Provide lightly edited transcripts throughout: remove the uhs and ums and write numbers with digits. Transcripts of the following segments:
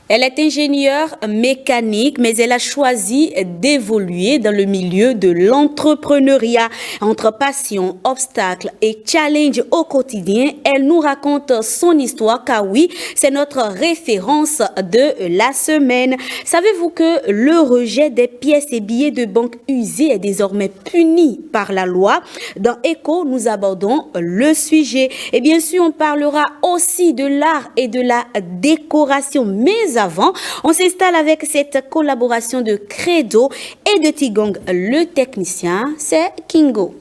Elle est ingénieure mécanique, mais elle a choisi d'évoluer dans le milieu de l'entrepreneuriat. Entre passion, obstacles et challenges au quotidien, elle nous raconte son histoire, car oui, c'est notre référence de la semaine. Savez-vous que le rejet des pièces et billets de banque usés est désormais puni par la loi? Dans Écho, nous abordons le sujet. Et bien sûr, on parlera aussi de l'art et de la décoration, mais avant, on s'installe avec cette collaboration de Credo et de Tigong. Le technicien, c'est Kingo.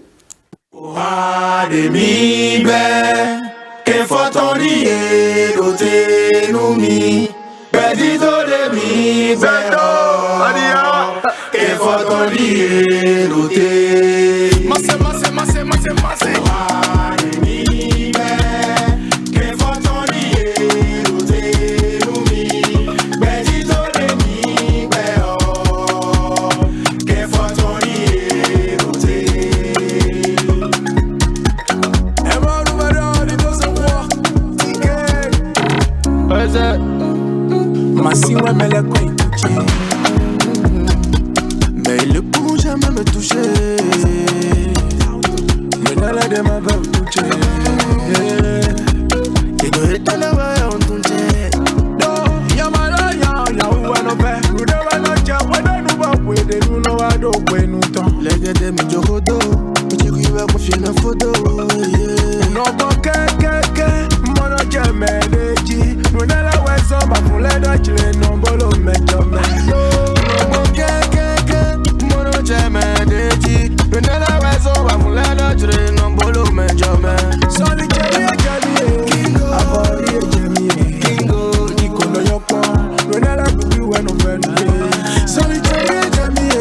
Si ouais mais les coins touchés, mais ils ne pourront jamais me toucher. Mais dans la déma va me toucher. Et de l'étonnant va on toucher. Non, y'a malin, y'a où on a fait. Nous devons nous dire, nous va pouvoir de nous, nous va d'où nous temps. Les gars de mes jogodo, mais tu vas confier la photo. Non, pas que, mon nom jamais dit. Nous n'allons pas s'en battre pour les deux, tu les noms, bolo, mais jamais. Non, que, mon nom jamais dit. Nous n'allons pas s'en battre pour les deux, tu les noms, bolo, mais jamais. Sans les Jamie, Avari et Jamie, Kingo, Nico, no yoko. Nous n'allons pas plus loin, nous venons. Sans les Jamie,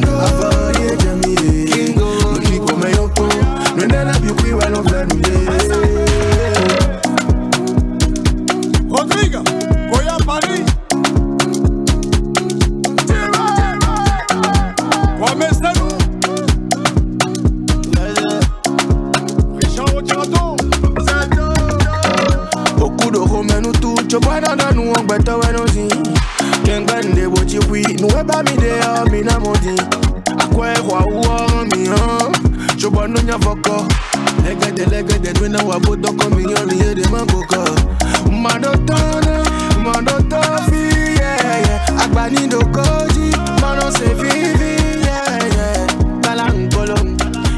Avari et Jamie, Kingo, Nico, no yoko. Nous n'allons pas plus loin, nous venons. Rodrigue, Goya Paris. Beaucoup de romains nous tout, tu vois dans nous on bête à nous. Qu'un gagne de botti oui, nous est pas mis dehors, mais n'a mon dit. À quoi est roi ou en mi hein? Je vois nous n'y a pas encore. Les gars de nous n'a pas beau donc comme il y a lié de mangoka. Mandota fille, yeah. Agbani do koji, manon se vivi, yeah. Kalangolon,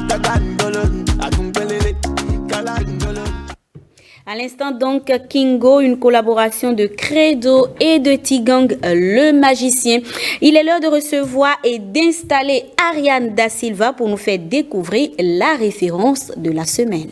takangolon, akumpelele, kalangolon. À l'instant donc, Kingo, une collaboration de Credo et de Tigang, le magicien. Il est l'heure de recevoir et d'installer Ariane Da Silva pour nous faire découvrir la référence de la semaine.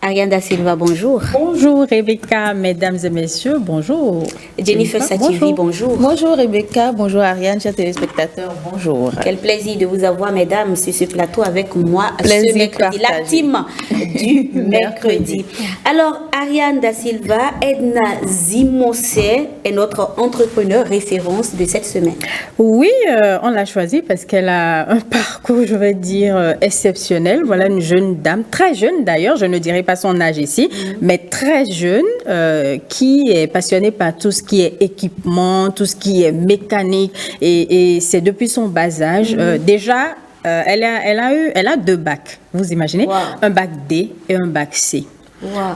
Ariane Da Silva, bonjour. Bonjour Rebecca, mesdames et messieurs, bonjour. Jennifer Sativi, bonjour. Bonjour Rebecca, bonjour Ariane, chers téléspectateurs, bonjour. Quel plaisir de vous avoir, mesdames, sur ce plateau avec moi plaisir ce mercredi, la team du mercredi. Alors, Ariane Da Silva, Edna Zimose est notre entrepreneur référence de cette semaine. Oui, on l'a choisie parce qu'elle a un parcours, je vais dire, exceptionnel. Voilà une jeune dame, très jeune d'ailleurs, je ne dirais pas son âge ici, mais très jeune, qui est passionnée par tout ce qui est équipement, tout ce qui est mécanique, et c'est depuis son bas âge. Déjà, elle a 2 bacs, vous imaginez, un bac D et un bac C.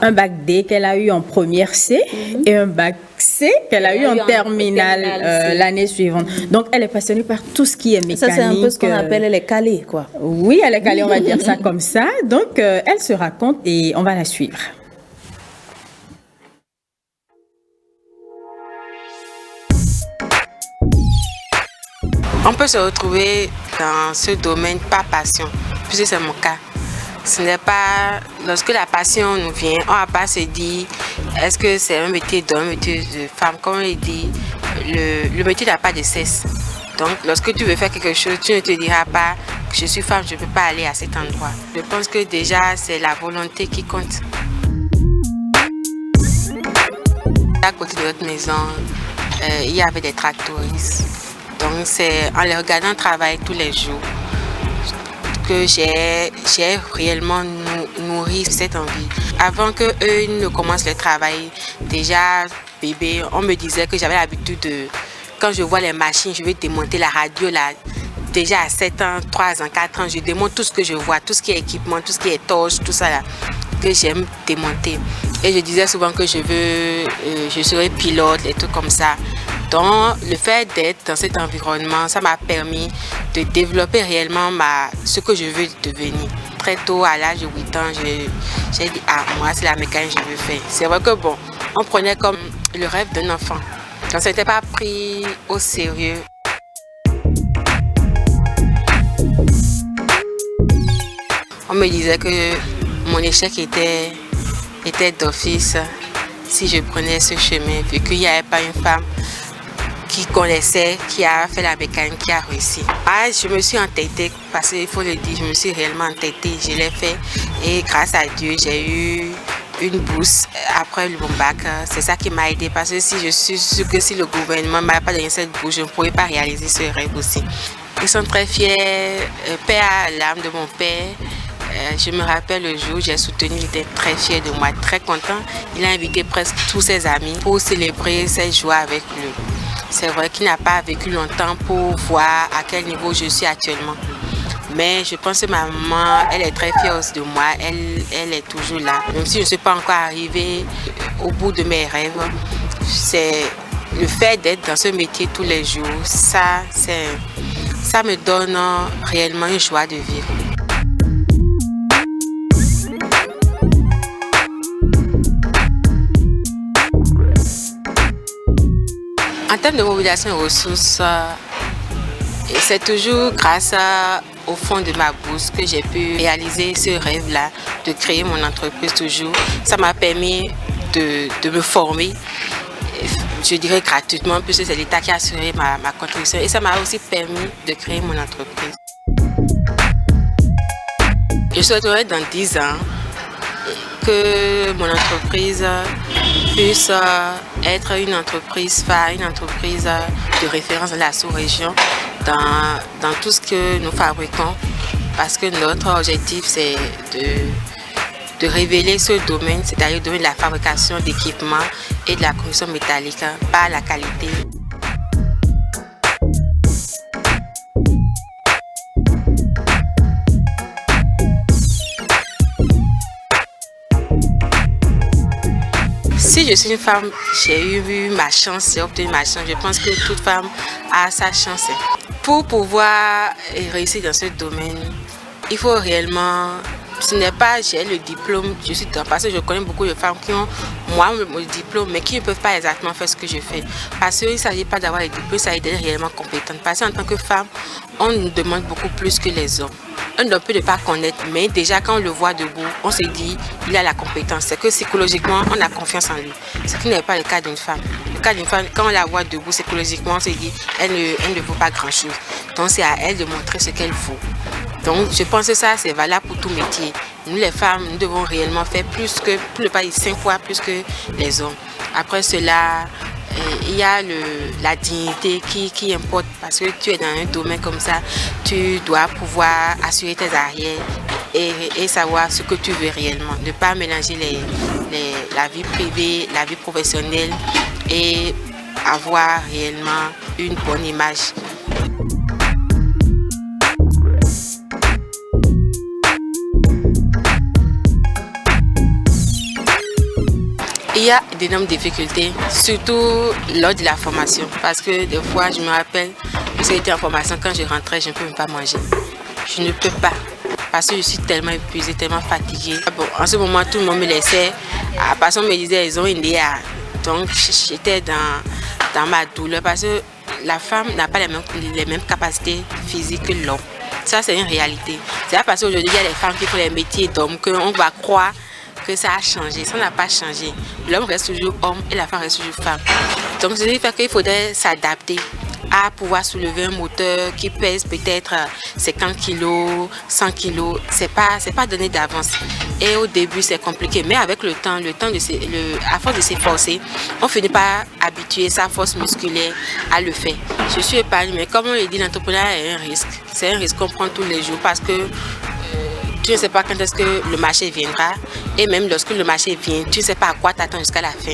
Un bac D qu'elle a eu en première C et un bac C qu'elle a eu en terminale l'année suivante. Donc, elle est passionnée par tout ce qui est mécanique. Ça, c'est un peu ce qu'on appelle elle est calée, quoi. Oui, elle est calée, on va dire ça comme ça. Donc, elle se raconte et on va la suivre. On peut se retrouver dans ce domaine par passion, puisque c'est mon cas. Ce n'est pas, lorsque la passion nous vient, on ne va pas se dire est-ce que c'est un métier d'homme, un métier de femme. Comme il dit, le métier n'a pas de cesse. Donc, lorsque tu veux faire quelque chose, tu ne te diras pas que je suis femme, je ne peux pas aller à cet endroit. Je pense que déjà, c'est la volonté qui compte. À côté de notre maison, il y avait des tractoristes. Donc, c'est en les regardant travailler tous les jours que j'ai réellement nourri cette envie. Avant qu'eux ne commencent le travail, déjà bébé, on me disait que j'avais l'habitude de, quand je vois les machines, je vais démonter la radio là. Déjà à 7 ans, 3 ans, 4 ans, je démonte tout ce que je vois, tout ce qui est équipement, tout ce qui est torche, tout ça là, que j'aime démonter. Et je disais souvent que je serais pilote, et tout comme ça. Donc, le fait d'être dans cet environnement, ça m'a permis de développer réellement ce que je veux devenir. Très tôt, à l'âge de 8 ans, j'ai dit, moi, c'est la mécanique que je veux faire. C'est vrai que bon, on prenait comme le rêve d'un enfant. Donc, ça n'était pas pris au sérieux. On me disait que mon échec était d'office si je prenais ce chemin, vu qu'il n'y avait pas une femme qui connaissait, qui a fait la mécanique, qui a réussi. Je me suis entêtée, parce qu'il faut le dire, je me suis réellement entêtée, je l'ai fait. Et grâce à Dieu, j'ai eu une bourse après le bon bac. C'est ça qui m'a aidée, parce que si je suis sûre que si le gouvernement ne m'avait pas donné cette bourse, je ne pourrais pas réaliser ce rêve aussi. Ils sont très fiers, paix à l'âme de mon père. Je me rappelle le jour où j'ai soutenu, il était très fier de moi, très content. Il a invité presque tous ses amis pour célébrer cette joie avec lui. C'est vrai qu'il n'a pas vécu longtemps pour voir à quel niveau je suis actuellement. Mais je pense que ma maman, elle est très fière aussi de moi. Elle est toujours là. Même si je ne suis pas encore arrivée au bout de mes rêves, c'est le fait d'être dans ce métier tous les jours, ça me donne réellement une joie de vivre. En termes de mobilisation de ressources, c'est toujours grâce au fond de ma bourse que j'ai pu réaliser ce rêve-là, de créer mon entreprise toujours. Ça m'a permis de me former, je dirais gratuitement, puisque c'est l'État qui a assuré ma contribution. Et ça m'a aussi permis de créer mon entreprise. Je souhaiterais dans 10 ans que mon entreprise puisse être une entreprise phare, une entreprise de référence dans la sous-région, dans tout ce que nous fabriquons, parce que notre objectif c'est de révéler ce domaine, c'est-à-dire le domaine de la fabrication d'équipements et de la construction métallique par la qualité. Si je suis une femme, j'ai eu ma chance, j'ai obtenu ma chance. Je pense que toute femme a sa chance. Pour pouvoir réussir dans ce domaine, il faut réellement, ce n'est pas j'ai le diplôme, je suis dedans, parce que je connais beaucoup de femmes qui ont moi le diplôme, mais qui ne peuvent pas exactement faire ce que je fais. Parce qu'il ne s'agit pas d'avoir le diplôme, il s'agit d'être réellement compétente. Parce qu'en tant que femme, on nous demande beaucoup plus que les hommes. On ne peut pas connaître, mais déjà quand on le voit debout, on se dit il a la compétence. C'est que psychologiquement, on a confiance en lui. Ce qui n'est pas le cas d'une femme. Le cas d'une femme, quand on la voit debout, psychologiquement, on se dit elle ne vaut pas grand-chose. Donc c'est à elle de montrer ce qu'elle vaut. Donc je pense que ça, c'est valable pour tout métier. Nous les femmes, nous devons réellement faire plus que, pour ne pas dire 5 fois plus que les hommes. Après cela, il y a la dignité qui importe, parce que tu es dans un domaine comme ça, tu dois pouvoir assurer tes arrières et savoir ce que tu veux réellement. Ne pas mélanger la vie privée, la vie professionnelle et avoir réellement une bonne image. Il y a d'énormes difficultés, surtout lors de la formation, parce que des fois, je me rappelle, quand j'étais en formation, quand je rentrais, je ne peux même pas manger. Je ne peux pas, parce que je suis tellement épuisée, tellement fatiguée. Bon, en ce moment, tout le monde me laissait, parce qu'on me disait, ils ont une DA. Donc, j'étais dans ma douleur, parce que la femme n'a pas les mêmes capacités physiques que l'homme. Ça, c'est une réalité. C'est pas parce qu'aujourd'hui, il y a des femmes qui font les métiers d'hommes qu'on va croire que ça a changé. Ça n'a pas changé. L'homme reste toujours homme et la femme reste toujours femme. Donc, ce qui fait qu'il faudrait s'adapter à pouvoir soulever un moteur qui pèse peut-être 50 kg, 100 kg. C'est pas donné d'avance. Et au début, c'est compliqué. Mais avec le temps à force de s'efforcer, on finit par habituer sa force musculaire à le faire. Je suis épargnée, mais comme on le dit, l'entrepreneuriat est un risque. C'est un risque qu'on prend tous les jours parce que Tu ne sais pas quand est-ce que le marché viendra. Et même lorsque le marché vient, tu ne sais pas à quoi t'attendre jusqu'à la fin.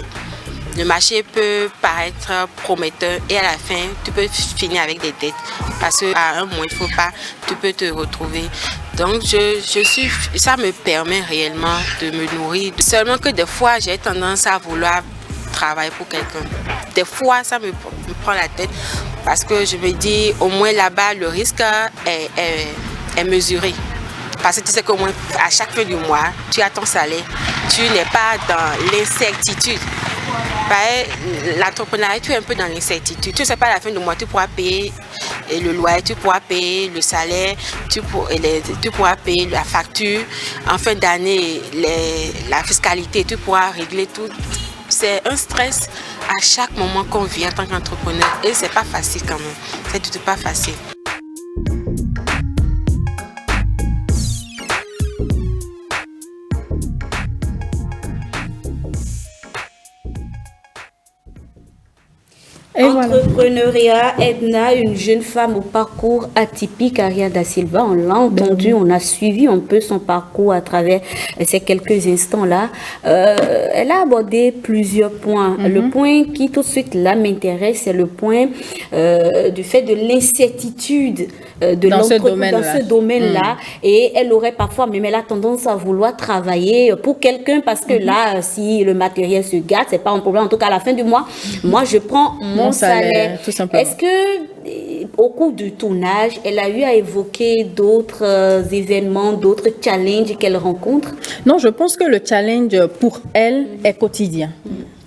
Le marché peut paraître prometteur et à la fin, tu peux finir avec des dettes. Parce qu'à un moment, il ne faut pas, tu peux te retrouver. Donc, ça me permet réellement de me nourrir. Seulement que des fois, j'ai tendance à vouloir travailler pour quelqu'un. Des fois, ça me prend la tête parce que je me dis, au moins là-bas, le risque est mesuré. Parce que tu sais qu'au moins, à chaque fin du mois, tu as ton salaire. Tu n'es pas dans l'incertitude. L'entrepreneuriat, tu es un peu dans l'incertitude. Tu ne sais pas à la fin du mois, tu pourras payer le loyer, tu pourras payer le salaire, tu pourras payer la facture. En fin d'année, la fiscalité, tu pourras régler tout. C'est un stress à chaque moment qu'on vit en tant qu'entrepreneur. Et c'est pas facile quand même. C'est du tout pas facile. Et entrepreneuriat, Edna, une jeune femme au parcours atypique, Ariane Da Silva, on l'a entendu, on a suivi un peu son parcours à travers ces quelques instants-là. Elle a abordé plusieurs points. Le point qui tout de suite là m'intéresse, c'est le point du fait de l'incertitude dans ce domaine-là. Et elle aurait parfois, même elle a tendance à vouloir travailler pour quelqu'un parce que là, si le matériel se gâte, c'est pas un problème. En tout cas, à la fin du mois, moi, je prends mon salaire. Tout simplement. Est-ce que, au cours du tournage, elle a eu à évoquer d'autres événements, d'autres challenges qu'elle rencontre? Non, je pense que le challenge pour elle est quotidien.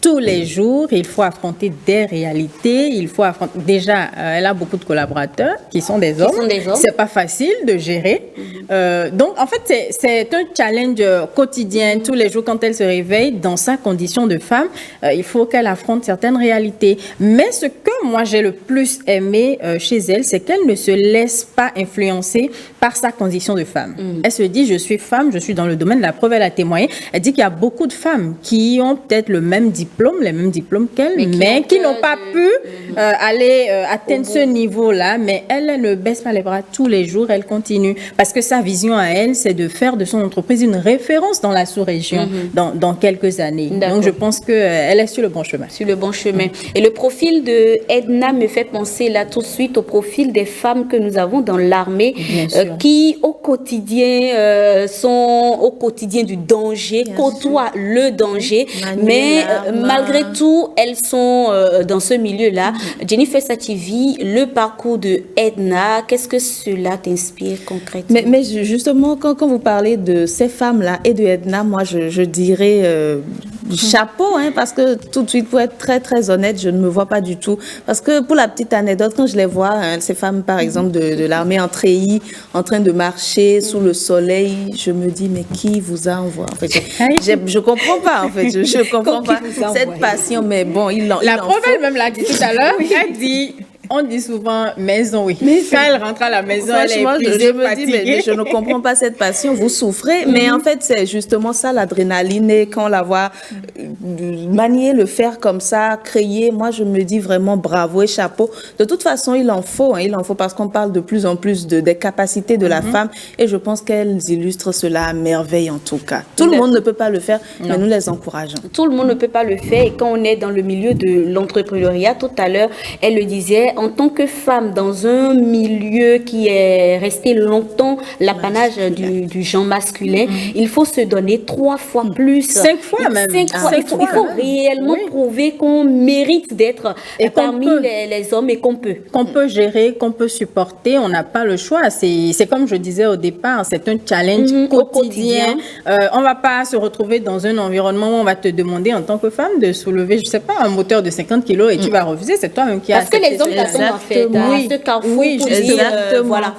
Tous les jours, il faut affronter des réalités. Il faut affronter. Déjà, elle a beaucoup de collaborateurs qui sont des hommes. C'est pas facile de gérer. Donc, en fait, c'est un challenge quotidien. Tous les jours, quand elle se réveille dans sa condition de femme, il faut qu'elle affronte certaines réalités. Mais ce que moi j'ai le plus aimé chez elle, c'est qu'elle ne se laisse pas influencer par sa condition de femme. Elle se dit, je suis femme, je suis dans le domaine de la preuve, elle a témoigné. Elle dit qu'il y a beaucoup de femmes qui ont peut-être le même diplôme, les mêmes diplômes qu'elle, mais qui n'ont pas pu aller atteindre ce niveau-là. Mais elle ne baisse pas les bras tous les jours, elle continue. Parce que sa vision à elle, c'est de faire de son entreprise une référence dans la sous-région dans quelques années. Donc je pense qu'elle est sur le bon chemin. Sur le bon chemin. Et le profil de Edna me fait penser là tout de suite au profil des femmes que nous avons dans l'armée qui au quotidien sont au quotidien du danger, côtoient le danger, mais malgré tout, elles sont dans ce milieu-là. Jennifer Sativi, le parcours de Edna, qu'est-ce que cela t'inspire concrètement? Mais justement, quand vous parlez de ces femmes-là et de Edna, moi, je dirais chapeau, hein, parce que tout de suite, pour être très, très honnête, je ne me vois pas du tout. Parce que pour la petite anecdote, quand je les vois, hein, ces femmes, par exemple, de l'armée en treillis, en train de marcher sous le soleil, je me dis, mais qui vous a envoyé? En fait, je comprends pas, en fait. Je comprends pas cette passion, mais bon, La preuve, elle-même l'a dit tout à l'heure. Elle dit... On dit souvent maison, oui. Mais quand elle rentre à la maison, elle est épuisée, je me dis, mais je ne comprends pas cette passion. Vous souffrez, mais en fait, c'est justement ça, l'adrénaline. Et quand on la voit manier, le faire comme ça, créer, moi, je me dis vraiment bravo et chapeau. De toute façon, il en faut parce qu'on parle de plus en plus des capacités de la femme. Et je pense qu'elles illustrent cela à merveille, en tout cas. Tout le monde ne peut pas le faire, mais nous les encourageons. Tout le monde ne peut pas le faire. Et quand on est dans le milieu de l'entrepreneuriat, tout à l'heure, elle le disait, en tant que femme dans un milieu qui est resté longtemps l'apanage du genre masculin, il faut se donner 3 fois plus. 5 fois même. 5 fois. Il faut réellement prouver qu'on mérite d'être parmi les hommes et qu'on peut. Qu'on peut gérer, qu'on peut supporter. On n'a pas le choix. C'est comme je disais au départ, c'est un challenge quotidien. On ne va pas se retrouver dans un environnement où on va te demander en tant que femme de soulever, je ne sais pas, un moteur de 50 kilos et tu vas refuser. C'est toi-même qui as Parce que les hommes en fait, ce carrefour voilà.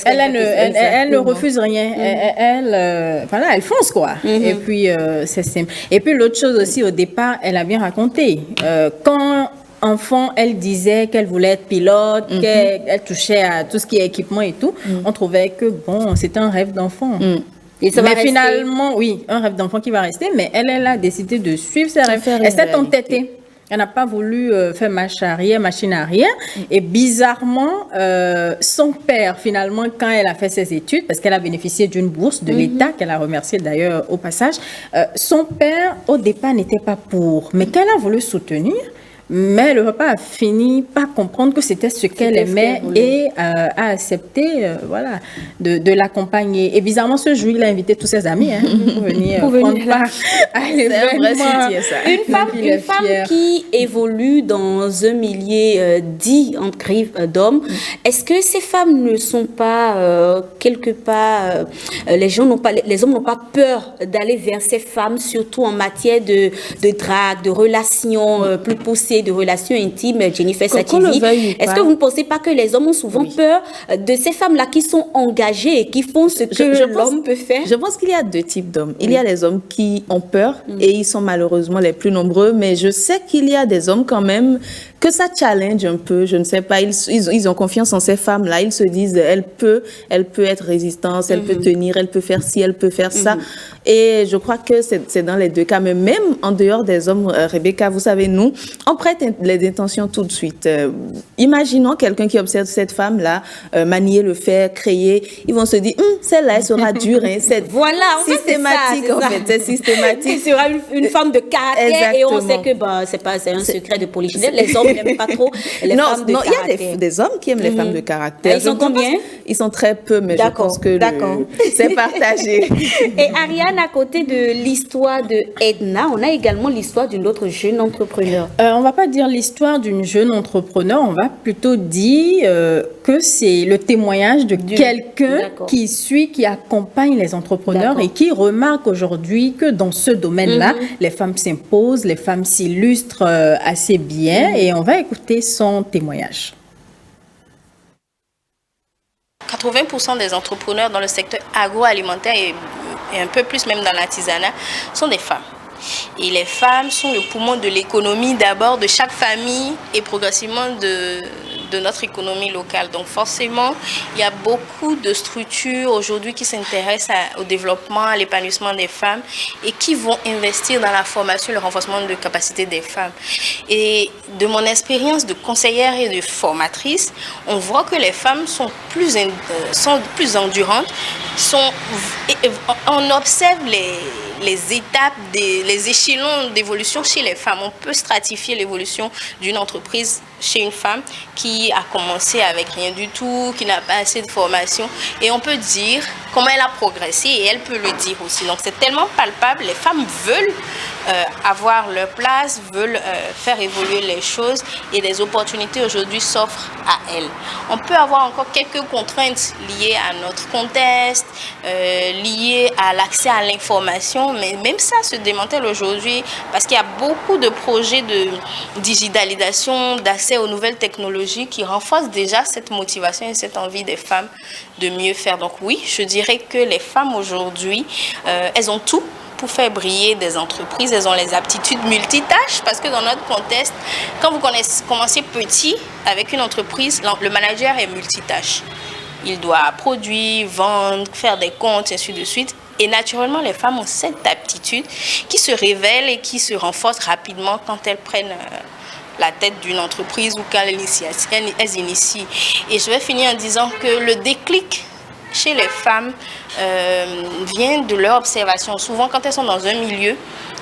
Elle ne refuse rien. Elle fonce, quoi. Et puis, c'est simple. Et puis, l'autre chose aussi, au départ, elle a bien raconté. Quand enfant, elle disait qu'elle voulait être pilote, qu'elle touchait à tout ce qui est équipement et tout, on trouvait que, bon, c'était un rêve d'enfant. Mais finalement, oui, un rêve d'enfant qui va rester, mais elle a décidé de suivre ses rêves. Elle s'est entêtée. Elle n'a pas voulu faire machine arrière. Et bizarrement, son père, finalement, quand elle a fait ses études, parce qu'elle a bénéficié d'une bourse de l'État, qu'elle a remercié d'ailleurs au passage, son père, au départ, n'était pas pour. Mais qu'elle a voulu soutenir, mais le papa a fini par comprendre que c'était ce qu'elle aimait et a accepté voilà, de l'accompagner. Et bizarrement, ce jour, il a invité tous ses amis pour venir prendre part à l'événement. Une femme qui évolue dans un milieu dit en grive d'hommes, est-ce que ces femmes ne sont pas quelque part, les hommes n'ont pas peur d'aller vers ces femmes, surtout en matière de drague, de relations plus poussées, de relations intimes, Jennifer Sativi. Est-ce que vous ne pensez pas que les hommes ont souvent peur de ces femmes-là qui sont engagées et qui font ce que l'homme peut faire? Je pense qu'il y a deux types d'hommes. Il y a les hommes qui ont peur et ils sont malheureusement les plus nombreux, mais je sais qu'il y a des hommes quand même que ça challenge un peu, je ne sais pas, ils ont confiance en ces femmes-là, ils se disent, elle peut être résistante, elle peut tenir, elle peut faire ci, elle peut faire ça. Et je crois que c'est dans les deux cas, mais même en dehors des hommes, Rebecca, vous savez, nous, on prête les intentions tout de suite. Imaginons quelqu'un qui observe cette femme-là, manier le fer, créer, ils vont se dire, celle-là, elle sera dure, hein, c'est systématique, en fait, c'est systématique. Ce sera une femme de caractère. Exactement. Et on sait que c'est un secret de polichinelle, les hommes n'aiment pas trop les femmes de caractère. Il y a des hommes qui aiment les femmes de caractère. Ils sont combien? Ils sont très peu, mais je pense que c'est partagé. Et Ariane, à côté de l'histoire de Edna, on a également l'histoire d'une autre jeune entrepreneur. On ne va pas dire l'histoire d'une jeune entrepreneur, on va plutôt dire que c'est le témoignage de quelqu'un qui accompagne les entrepreneurs et qui remarque aujourd'hui que dans ce domaine-là, les femmes s'imposent, les femmes s'illustrent assez bien et on va écouter son témoignage. 80% des entrepreneurs dans le secteur agroalimentaire et un peu plus même dans l'artisanat sont des femmes. Et les femmes sont le poumon de l'économie d'abord de chaque famille et progressivement de notre économie locale. Donc forcément, il y a beaucoup de structures aujourd'hui qui s'intéressent au développement, à l'épanouissement des femmes et qui vont investir dans la formation et le renforcement de capacités des femmes. Et de mon expérience de conseillère et de formatrice, on voit que les femmes sont plus endurantes. On observe les étapes, les échelons d'évolution chez les femmes. On peut stratifier l'évolution d'une entreprise chez une femme qui a commencé avec rien du tout, qui n'a pas assez de formation. Et on peut dire comment elle a progressé et elle peut le dire aussi. Donc c'est tellement palpable. Les femmes veulent avoir leur place, veulent faire évoluer les choses et les opportunités aujourd'hui s'offrent à elles. On peut avoir encore quelques contraintes liées à notre contexte, liées à l'accès à l'information, mais même ça se démantèle aujourd'hui parce qu'il y a beaucoup de projets de digitalisation, d'accès aux nouvelles technologies qui renforcent déjà cette motivation et cette envie des femmes de mieux faire. Donc oui, je dirais que les femmes aujourd'hui, elles ont tout pour faire briller des entreprises, elles ont les aptitudes multitâches parce que dans notre contexte, quand vous commencez petit avec une entreprise, le manager est multitâche. Il doit produire, vendre, faire des comptes, et ainsi de suite. Et naturellement, les femmes ont cette aptitude qui se révèle et qui se renforce rapidement quand elles prennent la tête d'une entreprise ou quand elles initient. Et je vais finir en disant que le déclic chez les femmes vient de leur observation. Souvent, quand elles sont dans un milieu,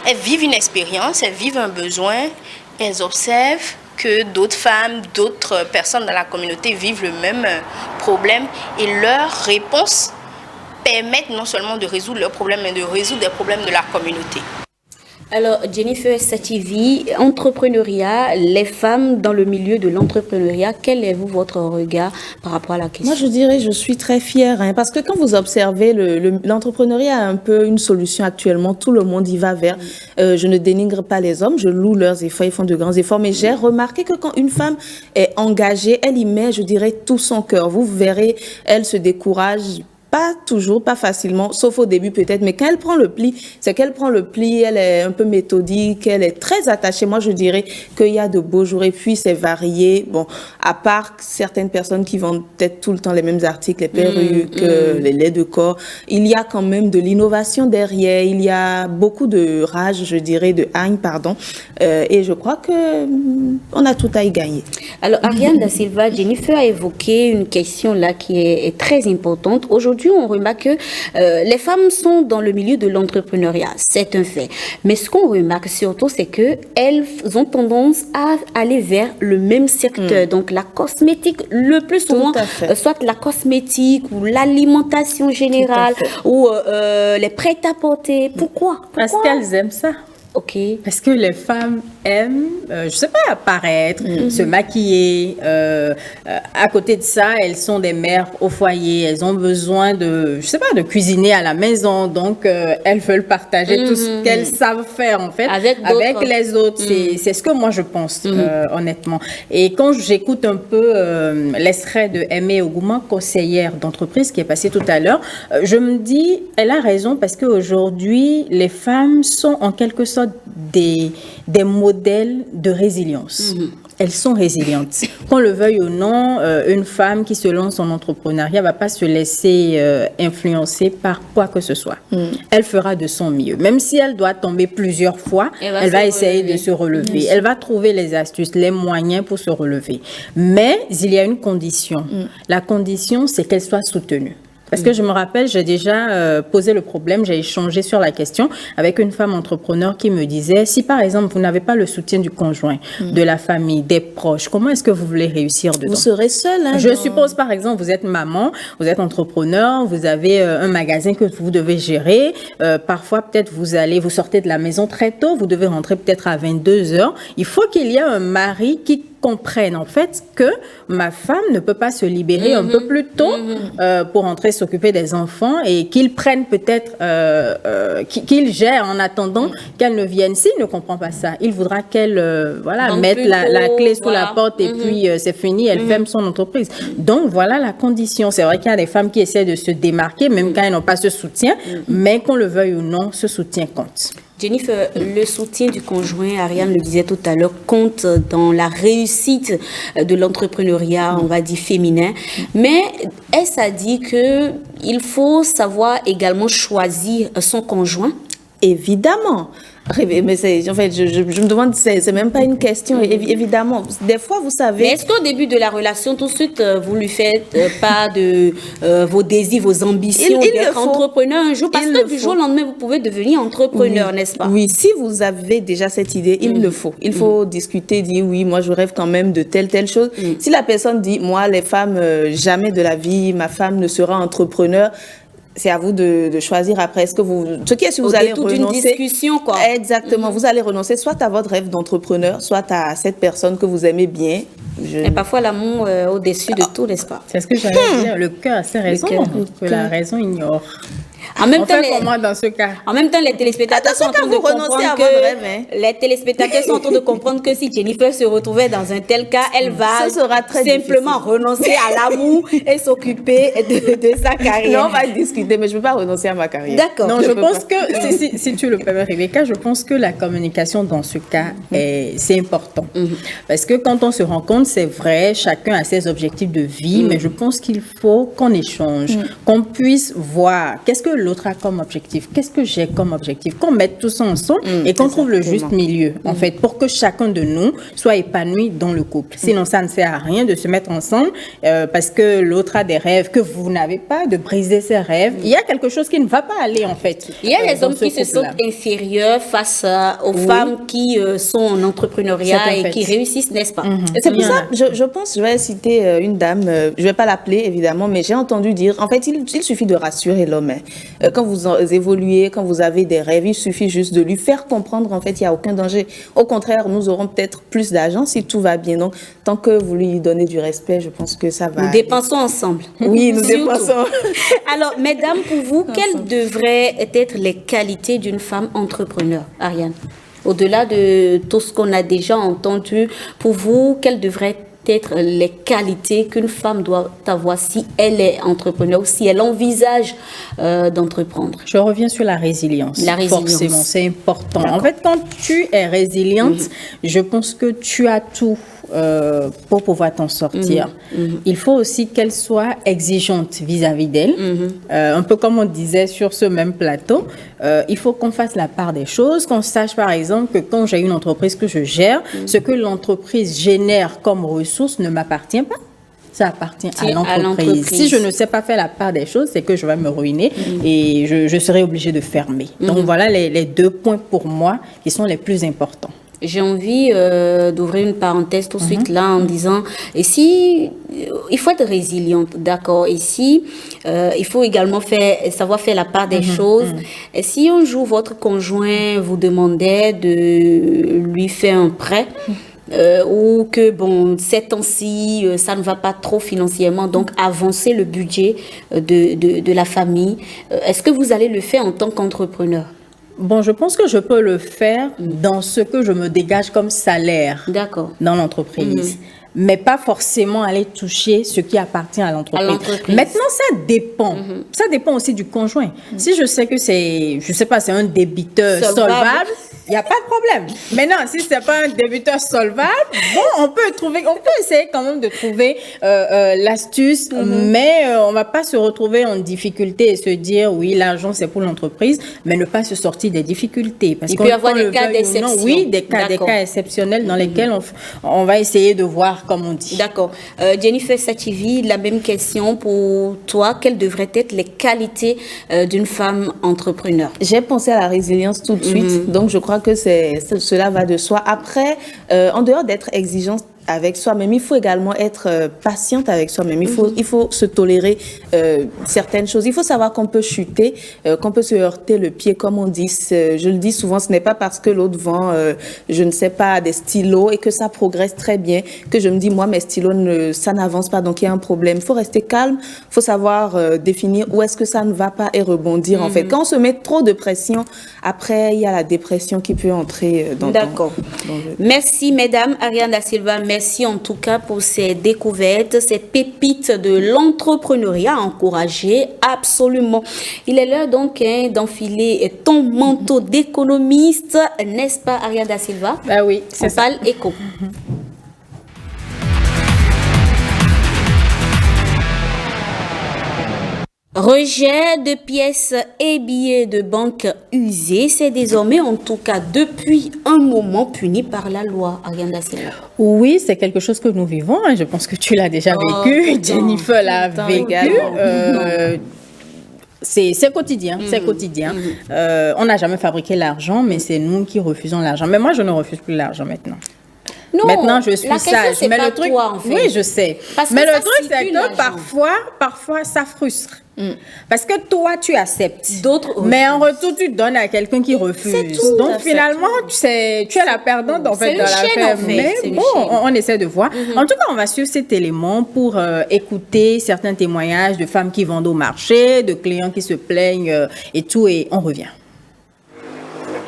elles vivent une expérience, elles vivent un besoin, elles observent que d'autres femmes, d'autres personnes dans la communauté vivent le même problème et leurs réponses permettent non seulement de résoudre leurs problèmes, mais de résoudre des problèmes de la communauté. Alors, Jennifer Sativi, entrepreneuriat, les femmes dans le milieu de l'entrepreneuriat, quel est votre regard par rapport à la question? Moi, je dirais, je suis très fière, parce que quand vous observez, l'entrepreneuriat a un peu une solution actuellement, tout le monde y va vers. Je ne dénigre pas les hommes, je loue leurs efforts, ils font de grands efforts, mais j'ai remarqué que quand une femme est engagée, elle y met, je dirais, tout son cœur. Vous verrez, elle se décourage Pas toujours, pas facilement, sauf au début peut-être, mais quand elle prend le pli, c'est qu'elle prend le pli, elle est un peu méthodique, elle est très attachée. Moi, je dirais qu'il y a de beaux jours et puis c'est varié. Bon, à part certaines personnes qui vendent peut-être tout le temps les mêmes articles, les perruques, les laits de corps, il y a quand même de l'innovation derrière, il y a beaucoup de rage, je dirais, de haine, pardon, et je crois que on a tout à y gagner. Alors, Ariane Da Silva, Jennifer a évoqué une question là qui est très importante. Aujourd'hui, on remarque que les femmes sont dans le milieu de l'entrepreneuriat, c'est un fait. Mais ce qu'on remarque surtout, c'est qu'elles ont tendance à aller vers le même secteur. Donc, la cosmétique, le plus souvent, soit la cosmétique ou l'alimentation générale ou les prêt-à-porter. Pourquoi? Parce qu'elles aiment ça. Ok. Parce que les femmes aiment, je sais pas, apparaître, se maquiller. À côté de ça, elles sont des mères au foyer. Elles ont besoin de, je sais pas, de cuisiner à la maison. Donc, elles veulent partager tout ce qu'elles savent faire, en fait, avec les autres. C'est ce que moi, je pense, honnêtement. Et quand j'écoute un peu l'extrait de Aimée Oguma, conseillère d'entreprise, qui est passé tout à l'heure, je me dis, elle a raison parce qu'aujourd'hui, les femmes sont en quelque sorte des modèles de résilience. Elles sont résilientes. Qu'on le veuille ou non, une femme qui se lance en entrepreneuriat ne va pas se laisser influencer par quoi que ce soit. Elle fera de son mieux. Même si elle doit tomber plusieurs fois, elle va essayer de se relever. Elle va trouver les astuces, les moyens pour se relever. Mais il y a une condition. La condition, c'est qu'elle soit soutenue. Parce que je me rappelle, j'ai déjà posé le problème, j'ai échangé sur la question avec une femme entrepreneur qui me disait, si par exemple vous n'avez pas le soutien du conjoint, de la famille, des proches, comment est-ce que vous voulez réussir dedans? Vous serez seule. Hein, je suppose par exemple, vous êtes maman, vous êtes entrepreneur, vous avez un magasin que vous devez gérer. Parfois peut-être vous sortez de la maison très tôt, vous devez rentrer peut-être à 22h. Il faut qu'il y ait un mari qui comprennent en fait que ma femme ne peut pas se libérer un peu plus tôt pour rentrer s'occuper des enfants et qu'ils prennent peut-être, qu'ils gèrent en attendant qu'elle ne vienne. S'il ne comprend pas ça, il voudra qu'elle mette la clé sous la porte et puis c'est fini, elle ferme son entreprise. Donc voilà la condition. C'est vrai qu'il y a des femmes qui essaient de se démarquer, même quand elles n'ont pas ce soutien, mais qu'on le veuille ou non, ce soutien compte. Jennifer, le soutien du conjoint, Ariane le disait tout à l'heure, compte dans la réussite de l'entrepreneuriat, on va dire féminin. Mais est-ce à dire qu'il faut savoir également choisir son conjoint? Évidemment. Mais en fait, je me demande, c'est même pas une question, évidemment. Des fois, vous savez... Mais est-ce qu'au début de la relation, tout de suite, vous lui faites pas de vos désirs, vos ambitions d'être entrepreneur un jour? Parce que du jour au lendemain, vous pouvez devenir entrepreneur, n'est-ce pas? Oui, si vous avez déjà cette idée, il le faut. Il faut discuter, dire oui, moi je rêve quand même de telle chose. Si la personne dit, moi les femmes, jamais de la vie, ma femme ne sera entrepreneur, c'est à vous de choisir après. Est-ce que vous allez renoncer? Une discussion, quoi. Exactement. Vous allez renoncer soit à votre rêve d'entrepreneur, soit à cette personne que vous aimez bien. Et parfois l'amour au-dessus de tout, n'est-ce pas? C'est ce que j'allais dire. Le cœur a ses raisons que la raison ignore. En même temps, comment dans ce cas? En même temps, les téléspectateurs sont en train de comprendre que les téléspectateurs sont en train de comprendre que si Jennifer se retrouvait dans un tel cas, elle va simplement renoncer à l'amour et s'occuper de sa carrière. Non, on va discuter, mais je ne peux pas renoncer à ma carrière. D'accord. Non, je pense que si tu le permets, Rebecca, je pense que la communication dans ce cas c'est important. Parce que quand on se rencontre, c'est vrai, chacun a ses objectifs de vie, mais je pense qu'il faut qu'on échange, qu'on puisse voir qu'est-ce que l'autre a comme objectif, qu'est-ce que j'ai comme objectif, qu'on mette tout ça ensemble et qu'on trouve le juste milieu, en fait, pour que chacun de nous soit épanoui dans le couple. Sinon, ça ne sert à rien de se mettre ensemble parce que l'autre a des rêves que vous n'avez pas, de briser ses rêves. Il y a quelque chose qui ne va pas aller, en fait. Il y a des hommes qui se sentent inférieurs face aux femmes qui sont en entrepreneuriat et qui réussissent, n'est-ce pas? C'est pour ça, je pense, je vais citer une dame, je ne vais pas l'appeler, évidemment, mais j'ai entendu dire, en fait, il suffit de rassurer l'homme. Quand vous évoluez, quand vous avez des rêves, il suffit juste de lui faire comprendre, en fait, il n'y a aucun danger. Au contraire, nous aurons peut-être plus d'argent si tout va bien. Donc, tant que vous lui donnez du respect, je pense que ça va. Nous dépensons ensemble. Oui, nous dépensons. Alors, mesdames, pour vous, quelles devraient être les qualités d'une femme entrepreneur, Ariane? Au-delà de tout ce qu'on a déjà entendu, pour vous, quelles devraient être les qualités qu'une femme doit avoir si elle est entrepreneur ou si elle envisage d'entreprendre? Je reviens sur la résilience. La résilience. Forcément, c'est important. En fait, quand tu es résiliente, je pense que tu as tout pour pouvoir t'en sortir. Il faut aussi qu'elle soit exigeante vis-à-vis d'elle. Un peu comme on disait sur ce même plateau, il faut qu'on fasse la part des choses, qu'on sache par exemple que quand j'ai une entreprise que je gère, ce que l'entreprise génère comme ressources ne m'appartient pas. Ça appartient à l'entreprise. Si je ne sais pas faire la part des choses, c'est que je vais me ruiner et je serai obligée de fermer. Donc voilà les 2 points pour moi qui sont les plus importants. J'ai envie d'ouvrir une parenthèse tout de suite là en disant, et si il faut être résiliente, d'accord, et si il faut également savoir faire la part des choses. Et si un jour votre conjoint vous demandait de lui faire un prêt, ou que bon, ces temps-ci, ça ne va pas trop financièrement, donc avancer le budget de la famille, est-ce que vous allez le faire en tant qu'entrepreneur? Bon, je pense que je peux le faire dans ce que je me dégage comme salaire dans l'entreprise. Mais pas forcément aller toucher ce qui appartient à l'entreprise. Maintenant, ça dépend. Ça dépend aussi du conjoint. Si je sais que c'est, je sais pas, c'est un débiteur solvable, il n'y a pas de problème. Maintenant, si c'est pas un débiteur solvable, bon, on peut essayer quand même de trouver l'astuce, mais on va pas se retrouver en difficulté et se dire, oui, l'argent c'est pour l'entreprise, mais ne pas se sortir des difficultés. Parce il peut y avoir des cas d'exception. Oui, des cas exceptionnels dans lesquels on va essayer de voir comme on dit. D'accord. Jennifer Sativi, la même question pour toi. Quelles devraient être les qualités d'une femme entrepreneur? J'ai pensé à la résilience tout de suite. Donc, je crois que cela va de soi. Après, en dehors d'être exigeante avec soi-même, il faut également être patiente avec soi-même. Il faut se tolérer certaines choses. Il faut savoir qu'on peut chuter, qu'on peut se heurter le pied, comme on dit. Je le dis souvent, ce n'est pas parce que l'autre vend, je ne sais pas, des stylos et que ça progresse très bien que je me dis, moi, mes stylos, ça n'avance pas, donc il y a un problème. Il faut rester calme, il faut savoir définir où est-ce que ça ne va pas et rebondir, en fait. Quand on se met trop de pression, après, il y a la dépression qui peut entrer dans Merci, mesdames. Ariane Da Silva, merci en tout cas pour ces découvertes, ces pépites de l'entrepreneuriat encouragé, absolument. Il est l'heure donc d'enfiler ton manteau d'économiste, n'est-ce pas Ariane Da Silva? Ben oui, c'est ça. On parle éco. Rejet de pièces et billets de banque usés, c'est désormais en tout cas depuis un moment puni par la loi. Ariane Da Silva. Oui, c'est quelque chose que nous vivons. Je pense que tu l'as déjà vécu. Jennifer l'a vécu. C'est quotidien, c'est quotidien. On n'a jamais fabriqué l'argent, mais c'est nous qui refusons l'argent. Mais moi, je ne refuse plus l'argent maintenant. Non, maintenant, je suis sage. Mais le truc, toi, en fait. Oui, je sais. Mais le truc, c'est que parfois, ça frustre. Parce que toi, tu acceptes. D'autres, mais en retour, tu donnes à quelqu'un qui refuse. Tout, donc, finalement, tu es la perdante en fait, dans l'affaire. Mais bon, on essaie de voir. En tout cas, on va suivre cet élément pour écouter certains témoignages de femmes qui vendent au marché, de clients qui se plaignent et tout. Et on revient.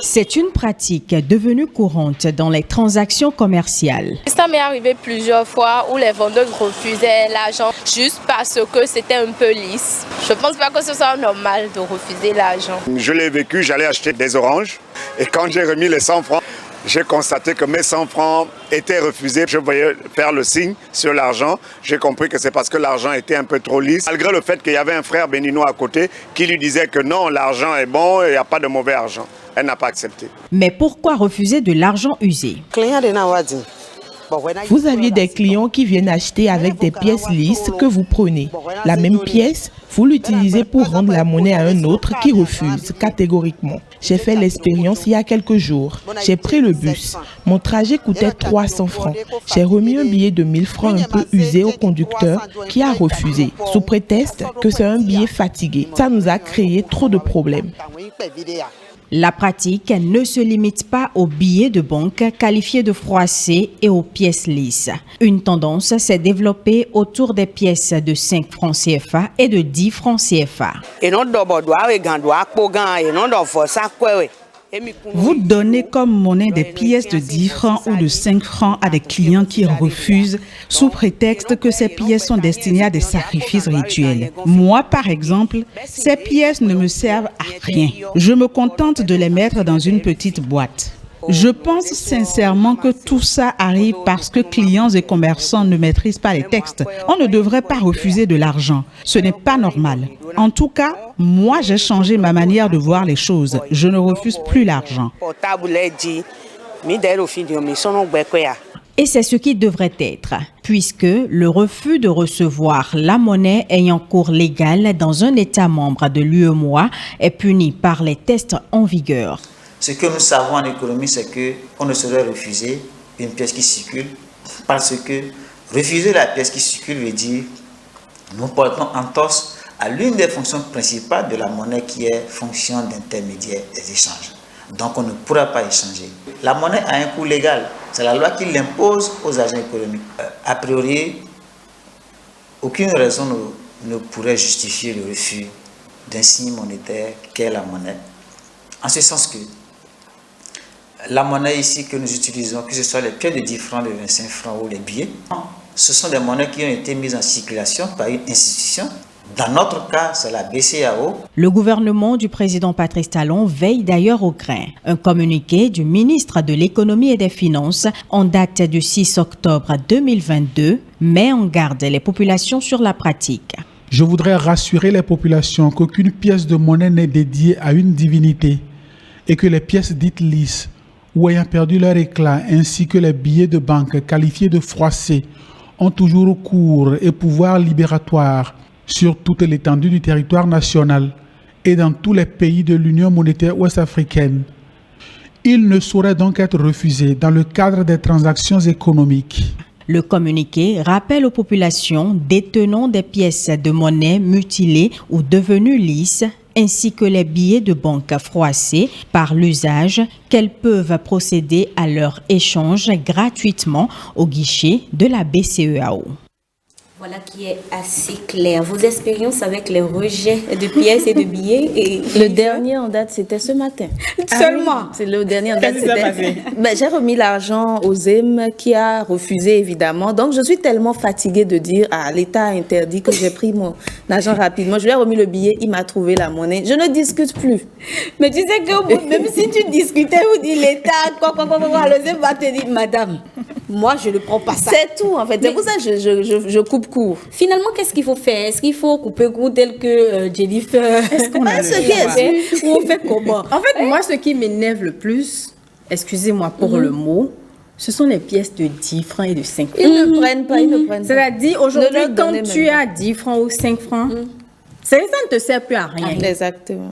C'est une pratique devenue courante dans les transactions commerciales. Ça m'est arrivé plusieurs fois où les vendeurs refusaient l'argent juste parce que c'était un peu lisse. Je ne pense pas que ce soit normal de refuser l'argent. Je l'ai vécu, j'allais acheter des oranges et quand j'ai remis les 100 francs, j'ai constaté que mes 100 francs étaient refusés. Je voyais faire le signe sur l'argent. J'ai compris que c'est parce que l'argent était un peu trop lisse. Malgré le fait qu'il y avait un frère béninois à côté qui lui disait que non, l'argent est bon et il n'y a pas de mauvais argent. Elle n'a pas accepté. Mais pourquoi refuser de l'argent usé? Vous aviez des clients qui viennent acheter avec des pièces lisses que vous prenez. La même pièce, vous l'utilisez pour rendre la monnaie à un autre qui refuse catégoriquement. J'ai fait l'expérience il y a quelques jours. J'ai pris le bus. Mon trajet coûtait 300 francs. J'ai remis un billet de 1000 francs un peu usé au conducteur qui a refusé, sous prétexte que c'est un billet fatigué. Ça nous a créé trop de problèmes. La pratique ne se limite pas aux billets de banque qualifiés de froissés et aux pièces lisses. Une tendance s'est développée autour des pièces de 5 francs CFA et de 10 francs CFA. Vous donnez comme monnaie des pièces de 10 francs ou de 5 francs à des clients qui refusent sous prétexte que ces pièces sont destinées à des sacrifices rituels. Moi, par exemple, ces pièces ne me servent à rien. Je me contente de les mettre dans une petite boîte. Je pense sincèrement que tout ça arrive parce que clients et commerçants ne maîtrisent pas les textes. On ne devrait pas refuser de l'argent. Ce n'est pas normal. En tout cas, moi, j'ai changé ma manière de voir les choses. Je ne refuse plus l'argent. Et c'est ce qui devrait être, puisque le refus de recevoir la monnaie ayant cours légal dans un État membre de l'UEMOA est puni par les tests en vigueur. Ce que nous savons en économie, c'est qu'on ne saurait refuser une pièce qui circule parce que refuser la pièce qui circule veut dire nous portons entorse à l'une des fonctions principales de la monnaie qui est fonction d'intermédiaire des échanges. Donc on ne pourra pas échanger. La monnaie a un coût légal, c'est la loi qui l'impose aux agents économiques. A priori, aucune raison ne pourrait justifier le refus d'un signe monétaire qu'est la monnaie. En ce sens que la monnaie ici que nous utilisons, que ce soit les pièces de 10 francs, de 25 francs ou les billets, ce sont des monnaies qui ont été mises en circulation par une institution. Dans notre cas, c'est la BCEAO. Le gouvernement du président Patrice Talon veille d'ailleurs au grain. Un communiqué du ministre de l'Économie et des Finances en date du 6 octobre 2022 met en garde les populations sur la pratique. Je voudrais rassurer les populations qu'aucune pièce de monnaie n'est dédiée à une divinité et que les pièces dites lisses ou ayant perdu leur éclat ainsi que les billets de banque qualifiés de froissés ont toujours cours et pouvoir libératoire sur toute l'étendue du territoire national et dans tous les pays de l'Union monétaire ouest-africaine. Ils ne sauraient donc être refusés dans le cadre des transactions économiques. Le communiqué rappelle aux populations détenant des pièces de monnaie mutilées ou devenues lisses, ainsi que les billets de banque froissés par l'usage, qu'elles peuvent procéder à leur échange gratuitement au guichet de la BCEAO. Voilà qui est assez clair. Vos expériences avec les rejets de pièces et de billets. Et le dernier en date, c'était ce matin. Seulement. C'est le dernier en date. J'ai remis l'argent au ZEM qui a refusé évidemment. Donc je suis tellement fatiguée de dire l'État a interdit que j'ai pris mon argent rapidement. Je lui ai remis le billet, il m'a trouvé la monnaie. Je ne discute plus. Mais tu sais que même si tu discutais ou dis l'État, le ZEM va te dire, madame, moi je ne prends pas ça. C'est tout en fait. C'est pour ça que je coupe court. Finalement, qu'est-ce qu'il faut faire? Est-ce qu'il faut couper court tel que Jennifer? Est-ce qu'on a ou on fait comment? En fait, moi, ce qui m'énerve le plus, excusez-moi pour le mot, ce sont les pièces de 10 francs et de 5 francs. Ils ne prennent pas, ils ne prennent pas. C'est-à-dire, aujourd'hui, quand tu as 10 francs ou 5 francs, ça ne te sert plus à rien. Exactement.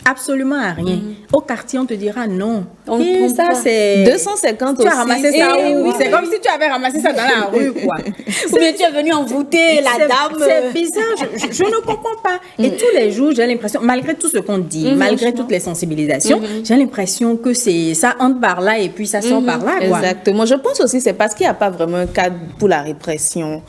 Absolument à rien. Au quartier, on te dira non. Et ça, c'est 250 tu aussi. as ramassé ça où? Oui. C'est comme si tu avais ramassé ça dans la rue, quoi. Ou bien tu es venu envoûter la dame. C'est bizarre, je ne comprends pas. Et tous les jours, j'ai l'impression, malgré tout ce qu'on dit, malgré toutes les sensibilisations, j'ai l'impression que ça entre par là et puis ça sort par là, quoi. Exactement. Je pense aussi c'est parce qu'il n'y a pas vraiment un cadre pour la répression.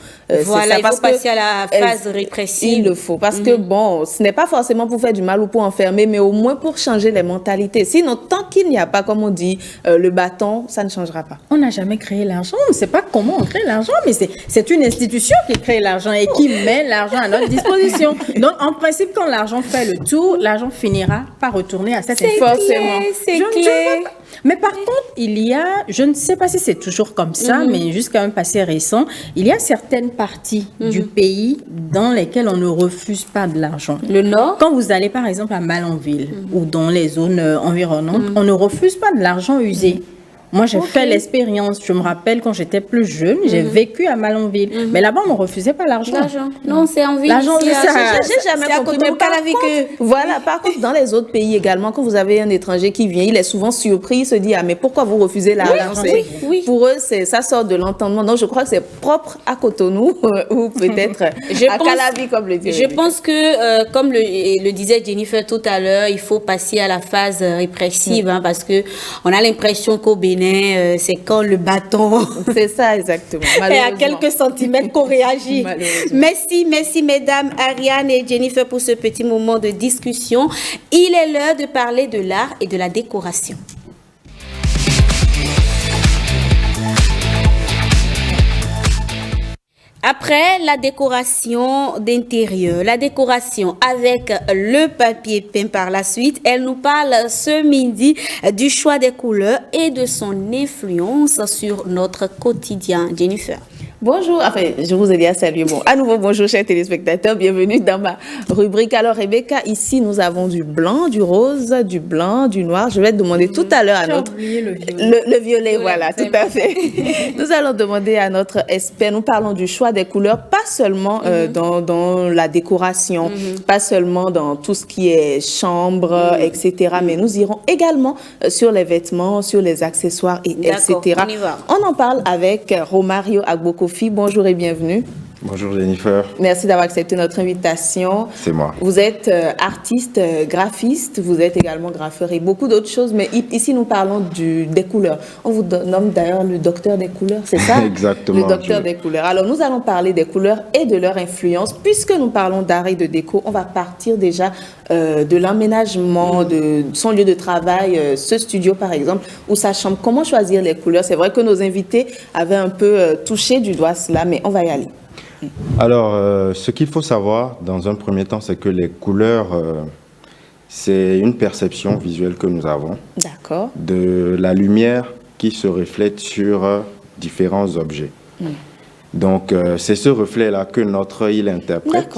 Voilà, il faut passer à la phase répressive. Il le faut. Parce que bon, ce n'est pas forcément pour faire du mal ou pour enfermer, mais au moins pour changer les mentalités. Sinon, tant qu'il n'y a pas, comme on dit, le bâton, ça ne changera pas. On n'a jamais créé l'argent. On ne sait pas comment on crée l'argent, mais c'est une institution qui crée l'argent et qui met l'argent à notre disposition. Donc, en principe, quand l'argent fait le tour, l'argent finira par retourner à cette institution. C'est clair. Mais par contre, il y a, je ne sais pas si c'est toujours comme ça, mais jusqu'à un passé récent, il y a certaines parties du pays dans lesquelles on ne refuse pas de l'argent. Le Nord? Quand vous allez par exemple à Malanville ou dans les zones environnantes, on ne refuse pas de l'argent usé. Moi, j'ai fait l'expérience. Je me rappelle quand j'étais plus jeune, j'ai vécu à Malanville. Mais là-bas, on ne refusait pas l'argent. Non, c'est en ville. L'argent, j'ai jamais compris. Mais par contre, dans les autres pays également, quand vous avez un étranger qui vient, il est souvent surpris. Il se dit, mais pourquoi vous refusez l'argent? Pour eux, ça sort de l'entendement. Donc, je crois que c'est propre à Cotonou ou peut-être à Calavi, comme le dit. Je pense que, comme le disait Jennifer tout à l'heure, il faut passer à la phase répressive parce qu'on a l'impression qu'au Bénin, féminin, c'est quand le bâton c'est ça exactement. est à quelques centimètres qu'on réagit. Merci mesdames Ariane et Jennifer pour ce petit moment de discussion. Il est l'heure de parler de l'art et de la décoration. Après la décoration d'intérieur, la décoration avec le papier peint par la suite, elle nous parle ce midi du choix des couleurs et de son influence sur notre quotidien. Jennifer. Bonjour, enfin, je vous ai dit à saluer. Bon, à nouveau, bonjour chers téléspectateurs, bienvenue dans ma rubrique. Alors Rebecca, ici nous avons du blanc, du rose, du blanc, du noir. Je vais demander tout à l'heure à notre... Le violet, voilà, tout à fait. Nous allons demander à notre expert, nous parlons du choix des couleurs, pas seulement dans la décoration, pas seulement dans tout ce qui est chambre, etc. Mais nous irons également sur les vêtements, sur les accessoires, etc. On y va. On en parle avec Romario Agbokofi. Bonjour et bienvenue. Bonjour Jennifer. Merci d'avoir accepté notre invitation. C'est moi. Vous êtes artiste, graphiste, vous êtes également graffeur et beaucoup d'autres choses, mais ici nous parlons des couleurs. On vous nomme d'ailleurs le docteur des couleurs, c'est ça? Exactement. Le docteur des couleurs. Alors nous allons parler des couleurs et de leur influence. Puisque nous parlons d'art et de déco, on va partir déjà de l'aménagement de son lieu de travail, ce studio par exemple, ou sa chambre. Comment choisir les couleurs? C'est vrai que nos invités avaient un peu touché du doigt cela, mais on va y aller. Alors, ce qu'il faut savoir dans un premier temps, c'est que les couleurs, c'est une perception visuelle que nous avons de la lumière qui se reflète sur différents objets. Donc, c'est ce reflet-là que notre œil interprète.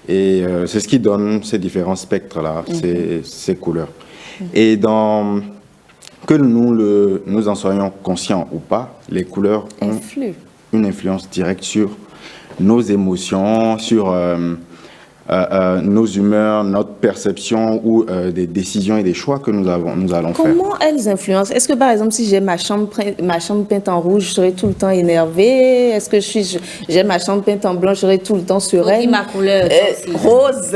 Et c'est ce qui donne ces différents spectres-là, ces couleurs. Et que nous en soyons conscients ou pas, les couleurs ont une influence directe sur nos émotions, sur nos humeurs, notre perception ou des décisions et des choix que nous allons faire. Comment elles influencent? Est-ce que par exemple, si j'ai ma chambre peinte en rouge, je serai tout le temps énervée? Est-ce que j'ai ma chambre peinte en blanc, je serai tout le temps sereine? Ma couleur rose.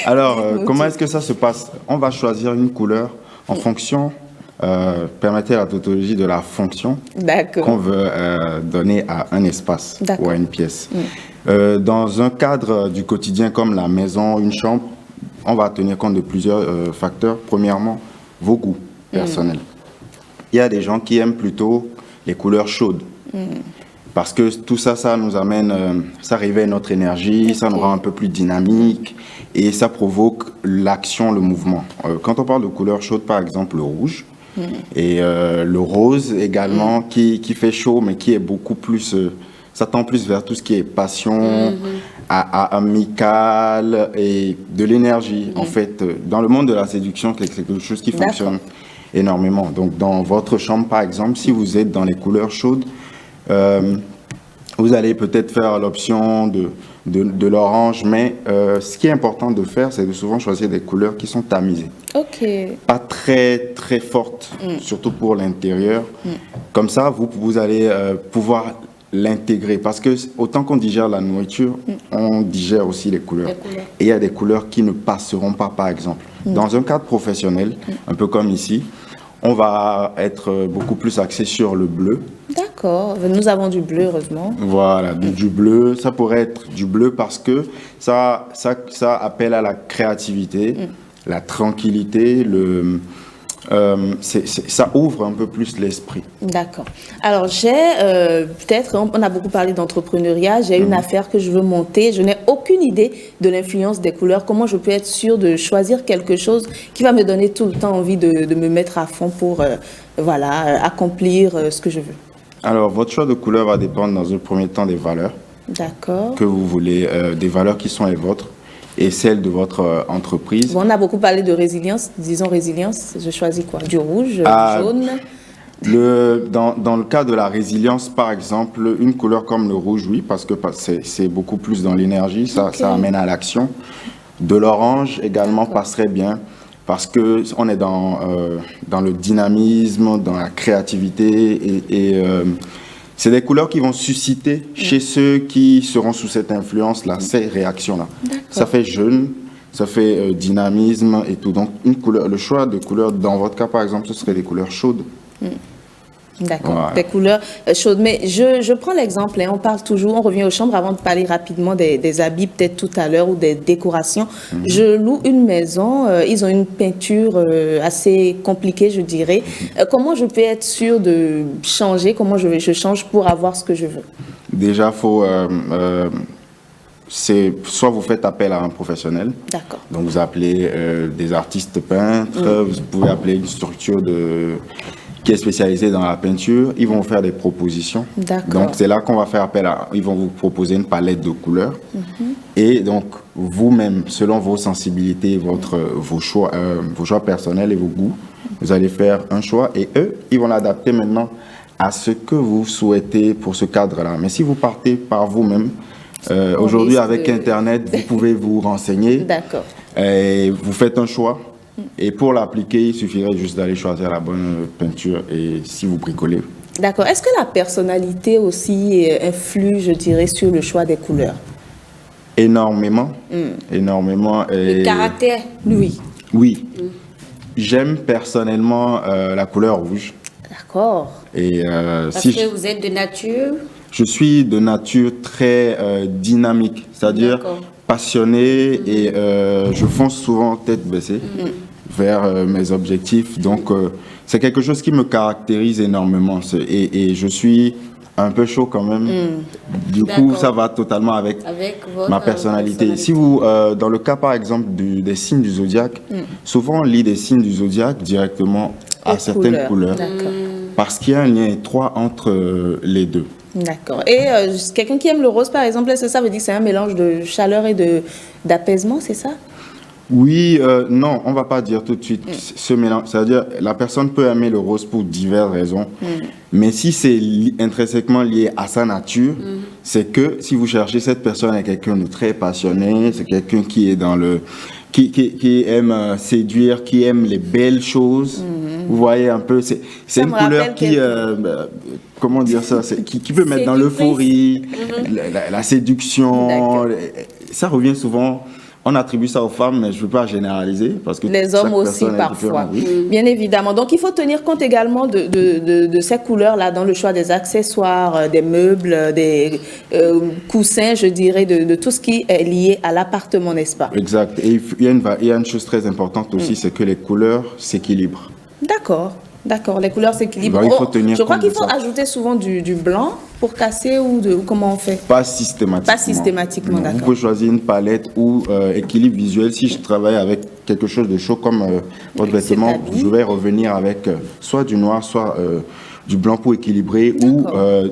Alors, comment est-ce que ça se passe? On va choisir une couleur en fonction... permettez la tautologie de la fonction qu'on veut donner à un espace ou à une pièce. Dans un cadre du quotidien comme la maison, une chambre, on va tenir compte de plusieurs facteurs. Premièrement, vos goûts personnels. Il y a des gens qui aiment plutôt les couleurs chaudes. Parce que tout ça, ça nous amène, ça réveille notre énergie, ça nous rend un peu plus dynamique et ça provoque l'action, le mouvement. Quand on parle de couleurs chaudes, par exemple le rouge, et le rose également qui fait chaud mais qui est beaucoup plus ça tend plus vers tout ce qui est passion, amical et de l'énergie. En fait, dans le monde de la séduction, c'est quelque chose qui fonctionne énormément. Donc dans votre chambre par exemple, si vous êtes dans les couleurs chaudes, vous allez peut-être faire l'option de l'orange, mais ce qui est important de faire, c'est de souvent choisir des couleurs qui sont tamisées. Pas très très fortes, surtout pour l'intérieur. Comme ça, vous allez pouvoir l'intégrer, parce que autant qu'on digère la nourriture, on digère aussi les couleurs. Et il y a des couleurs qui ne passeront pas, par exemple. Dans un cadre professionnel, un peu comme ici, on va être beaucoup plus axé sur le bleu. D'accord, nous avons du bleu, heureusement. Voilà, du bleu. Ça pourrait être du bleu parce que ça appelle à la créativité, la tranquillité, ça ouvre un peu plus l'esprit. D'accord. Alors, on a beaucoup parlé d'entrepreneuriat, j'ai une affaire que je veux monter, je n'ai aucune idée de l'influence des couleurs. Comment je peux être sûre de choisir quelque chose qui va me donner tout le temps envie de me mettre à fond pour accomplir ce que je veux? Alors, votre choix de couleur va dépendre dans un premier temps des valeurs que vous voulez, des valeurs qui sont les vôtres et celles de votre entreprise. Bon, on a beaucoup parlé de résilience. Disons résilience, je choisis quoi? Du rouge, du jaune? Dans le cas de la résilience, par exemple, une couleur comme le rouge, oui, parce que c'est beaucoup plus dans l'énergie, ça amène à l'action. De l'orange également passerait bien, parce qu'on est dans le dynamisme, dans la créativité, et c'est des couleurs qui vont susciter chez ceux qui seront sous cette influence-là, ces réactions-là. Ça fait jeune, ça fait dynamisme et tout. Donc, une couleur, le choix de couleurs, dans votre cas, par exemple, ce serait des couleurs chaudes. D'accord, Ouais. des couleurs chaudes. Mais je prends l'exemple, on parle toujours, on revient aux chambres avant de parler rapidement des habits, peut-être tout à l'heure, ou des décorations. Je loue une maison, ils ont une peinture assez compliquée, je dirais. Comment je peux être sûre de changer? Comment je change pour avoir ce que je veux? Déjà, c'est soit vous faites appel à un professionnel. D'accord. Donc, vous appelez des artistes peintres, vous pouvez appeler une structure qui est spécialisée dans la peinture. Ils vont vous faire des propositions. D'accord. Donc, c'est là qu'on va faire appel à... Ils vont vous proposer une palette de couleurs. Et donc, vous-même, selon vos sensibilités, vos choix personnels et vos goûts, vous allez faire un choix. Et eux, ils vont l'adapter maintenant à ce que vous souhaitez pour ce cadre-là. Mais si vous partez par vous-même, aujourd'hui, avec Internet, vous pouvez vous renseigner. D'accord. Et vous faites un choix. Et pour l'appliquer, il suffirait juste d'aller choisir la bonne peinture et si vous bricolez. D'accord. Est-ce que la personnalité aussi influe, je dirais, sur le choix des couleurs? Énormément. Énormément. Le caractère, lui. Oui. J'aime personnellement la couleur rouge. D'accord. Et, Parce que vous êtes de nature? Je suis de nature très dynamique, c'est-à-dire passionné et je fonce souvent tête baissée vers mes objectifs. Donc, c'est quelque chose qui me caractérise énormément et je suis un peu chaud quand même. Du coup, ça va totalement avec ma personnalité. Si vous, dans le cas par exemple des signes du zodiaque, souvent on lit des signes du zodiaque directement à certaines couleurs parce qu'il y a un lien étroit entre les deux. D'accord. Et quelqu'un qui aime le rose, par exemple, est-ce que ça veut dire que c'est un mélange de chaleur et d'apaisement, c'est ça? Oui, non, on ne va pas dire tout de suite ce mélange. C'est-à-dire, la personne peut aimer le rose pour diverses raisons. Mais si c'est intrinsèquement lié à sa nature, c'est que si vous cherchez cette personne est quelqu'un de très passionné, c'est quelqu'un qui est dans le... Qui aime séduire, qui aime les belles choses. Vous voyez un peu, c'est une couleur qui... comment dire ça, qui peut mettre dans l'euphorie, la séduction. Ça revient souvent... On attribue ça aux femmes, mais je ne veux pas généraliser. Parce que les hommes aussi, parfois. Bien évidemment. Donc, il faut tenir compte également de ces couleurs-là dans le choix des accessoires, des meubles, des coussins, je dirais, de tout ce qui est lié à l'appartement, n'est-ce pas? Exact. Et il y a une chose très importante aussi, c'est que les couleurs s'équilibrent. D'accord. D'accord, les couleurs s'équilibrent. Je crois qu'il faut ajouter souvent du blanc pour casser ou comment on fait? Pas systématiquement. Pas systématiquement, d'accord. Vous pouvez choisir une palette ou équilibre visuel. Si je travaille avec quelque chose de chaud comme votre vêtement, je vais revenir avec soit du noir, soit du blanc pour équilibrer ou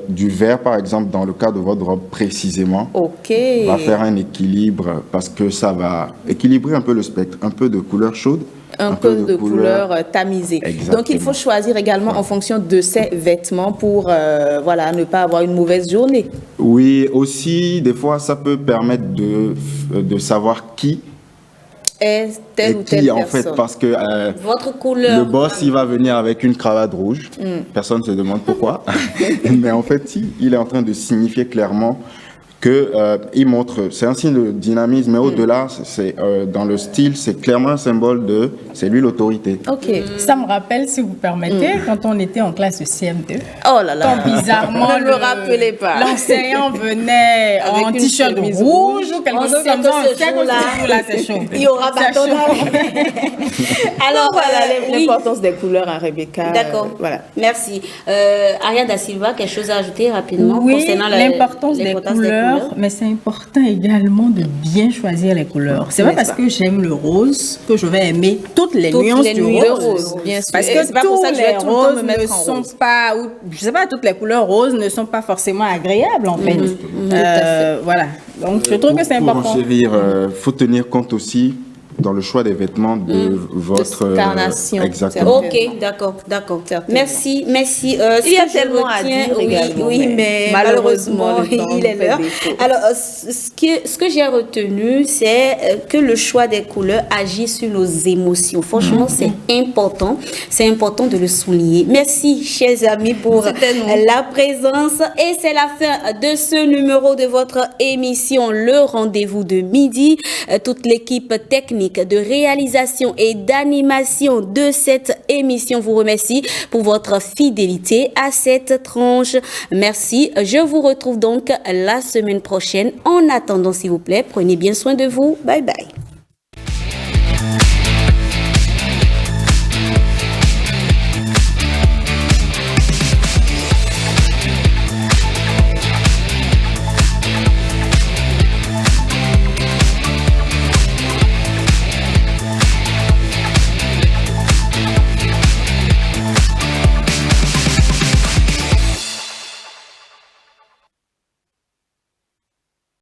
du vert, par exemple, dans le cas de votre robe précisément. Ok. On va faire un équilibre parce que ça va équilibrer un peu le spectre, un peu de couleur chaude. Un peu de couleur tamisée. Exactement. Donc, il faut choisir également en fonction de ses vêtements pour ne pas avoir une mauvaise journée. Oui, aussi, des fois, ça peut permettre de savoir qui est telle ou telle personne. En fait, parce que votre couleur, le boss, il va venir avec une cravate rouge. Personne ne se demande pourquoi. Mais en fait, il est en train de signifier clairement que il montre, c'est un signe de dynamisme, mais au-delà, c'est dans le style, c'est clairement un symbole de, c'est lui l'autorité. Ok. Ça me rappelle, si vous permettez, quand on était en classe de CM2. Oh là là. Quand bizarrement, ne me rappelez pas. L'enseignant venait en t-shirt rouge ou quelque chose comme ça. Là, c'est chaud. Il y aura bâton. Alors voilà l'importance des couleurs, hein, Rebecca. D'accord. Voilà. Merci. Aria da Silva, quelque chose à ajouter rapidement concernant l'importance des couleurs. Mais c'est important également de bien choisir les couleurs. C'est pas parce que j'aime le rose que je vais aimer toutes les nuances du rose. Bien sûr. Parce que tous les roses ne sont pas, je sais pas, toutes les couleurs roses ne sont pas forcément agréables en fait. Voilà. Donc je trouve que c'est important. Pour enchérir, faut tenir compte aussi dans le choix des vêtements de votre carnation. Exactement. Ok, d'accord. Merci. Il y a tellement à dire également. Oui, mais malheureusement il est l'heure. Alors, ce que j'ai retenu, c'est que le choix des couleurs agit sur nos émotions. Franchement, c'est important. C'est important de le souligner. Merci, chers amis, pour la présence. Et c'est la fin de ce numéro de votre émission, Le Rendez-vous de midi. Toute l'équipe technique de réalisation et d'animation de cette émission vous remercie pour votre fidélité à cette tranche. Merci. Je vous retrouve donc la semaine prochaine. En attendant, s'il vous plaît, prenez bien soin de vous. Bye bye.